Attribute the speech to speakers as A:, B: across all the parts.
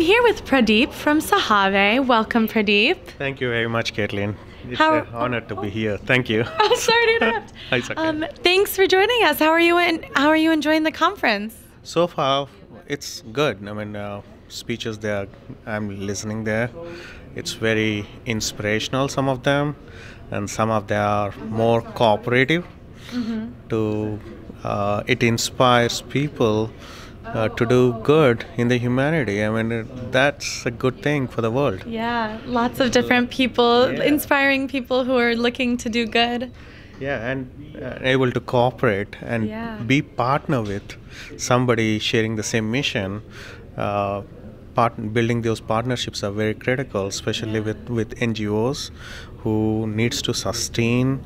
A: here with Pradeep from Sahave. Welcome, Pradeep.
B: Thank you very much, Caitlin. It's an honor to be here. Thank you.
A: Oh, sorry to interrupt.
B: It's okay.
A: Thanks for joining us. How are you enjoying the conference?
B: So far, it's good. I mean, speeches there, I'm listening there. It's very inspirational, some of them, and some of them are more cooperative. It inspires people to do good in the humanity. I mean, that's a good thing for the world.
A: Yeah, lots of different people, inspiring people who are looking to do good.
B: Yeah, and able to cooperate and be partner with somebody sharing the same mission. Building those partnerships are very critical, especially with NGOs who needs to sustain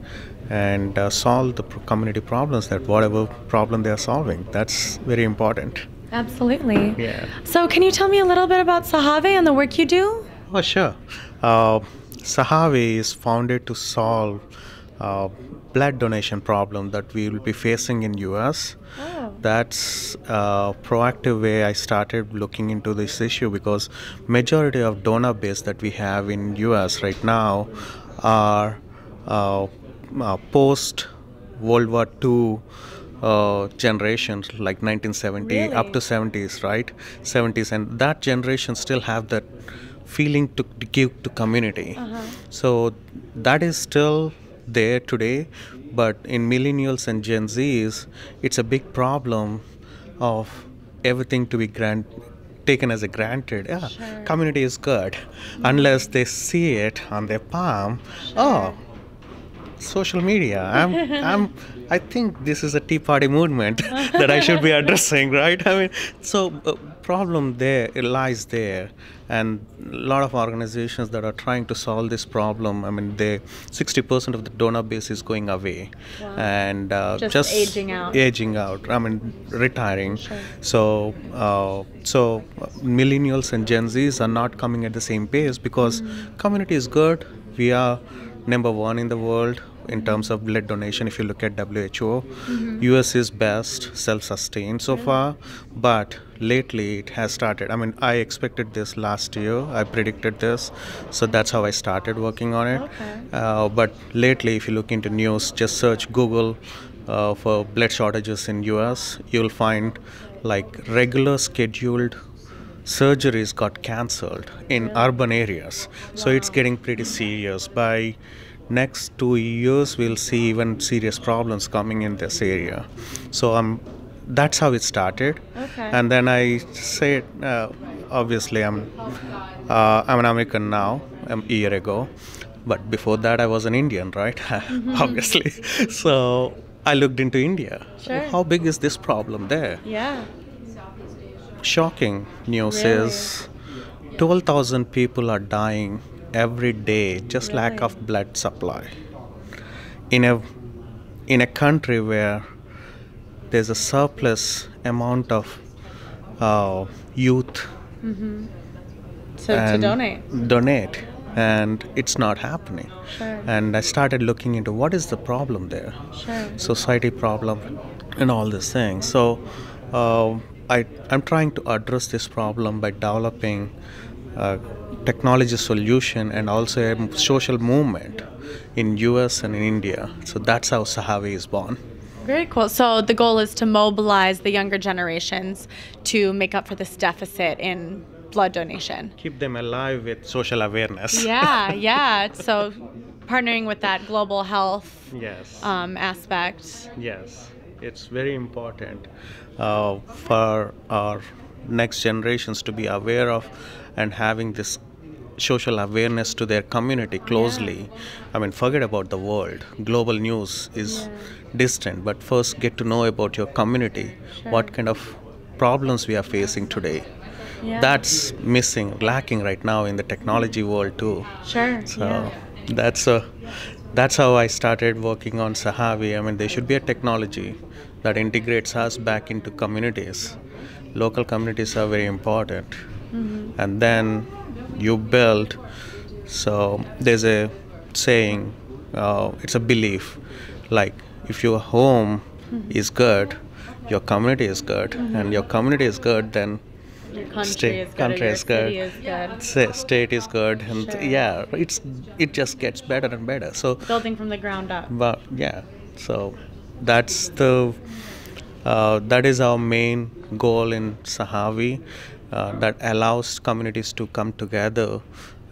B: and solve the community problems, that whatever problem they are solving. That's very important.
A: Absolutely.
B: Yeah.
A: So can you tell me a little bit about Sahave and the work you do?
B: Oh, sure. Sahave is founded to solve blood donation problem that we will be facing in US.
A: Oh.
B: That's a proactive way I started looking into this issue, because majority of donor base that we have in US right now are post World War II generations, like 1970 up to 70s, right? 70s, and that generation still have that feeling to give to community. So that is still there today, but in millennials and Gen Zs, it's a big problem of everything to be taken as a granted. Yeah, community is good, unless they see it on their palm. Oh, social media. I think this is a Tea Party movement that I should be addressing, right? I mean, so problem there, it lies there, and a lot of organizations that are trying to solve this problem. I mean, 60% of the donor base is going away, and just
A: aging out.
B: I mean, retiring. So millennials and Gen Zs are not coming at the same pace, because community is good. We are number one in the world in terms of blood donation. If you look at WHO, US is best, self-sustained so far, but lately it has started. I mean, I expected this last year, I predicted this, so that's how I started working on it. But lately, if you look into news, just search Google for blood shortages in US, you'll find like regular scheduled surgeries got cancelled in urban areas. So it's getting pretty serious. By next 2 years, we'll see even serious problems coming in this area. So that's how it started. And then I said, obviously, I'm an American now, a year ago, but before that I was an Indian, right? Obviously. So I looked into India. How big is this problem there? Shocking news is 12,000 people are dying every day, just lack of blood supply. In a country where there's a surplus amount of youth
A: to
B: donate, and it's not happening. And I started looking into what is the problem there, society problem, and all these things. So I'm trying to address this problem by developing technology solution and also a social movement in US and in India. So that's how Sahave is born.
A: Very cool. So the goal is to mobilize the younger generations to make up for this deficit in blood donation.
B: Keep them alive with social awareness.
A: So partnering with that global health aspect.
B: Yes, it's very important for our next generations to be aware of and having this social awareness to their community closely. I mean, forget about the world. Global news is distant, but first get to know about your community, what kind of problems we are facing today. That's missing, lacking right now in the technology world too. So that's how I started working on Sahave. I mean, there should be a technology that integrates us back into communities. Local communities are very important. And then you build. So there's a saying, it's a belief, like if your home is good, your community is good, and your community is good, then
A: Your country is good, or
B: country
A: your
B: is good,
A: city is good.
B: state is good, and
A: Sure.
B: yeah, it just gets better and better. So,
A: Building from the ground up.
B: but yeah, so that's the that is our main goal in Sahave, that allows communities to come together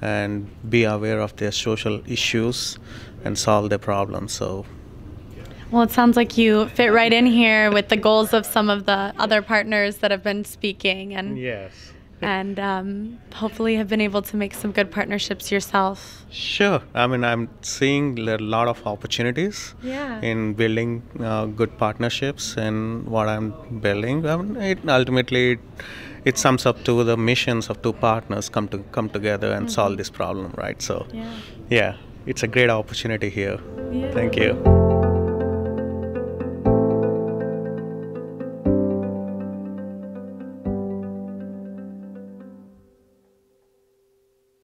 B: and be aware of their social issues and solve their problems. So
A: Well, it sounds like you fit right in here with the goals of some of the other partners that have been speaking, and
B: yes.
A: hopefully have been able to make some good partnerships yourself.
B: Sure. I mean, I'm seeing a lot of opportunities
A: Yeah.
B: in building good partnerships and what I'm building. I mean, it sums up to the missions of two partners come together and solve this problem, right? So,
A: Yeah.
B: yeah, it's a great opportunity here.
A: Yeah.
B: Thank you.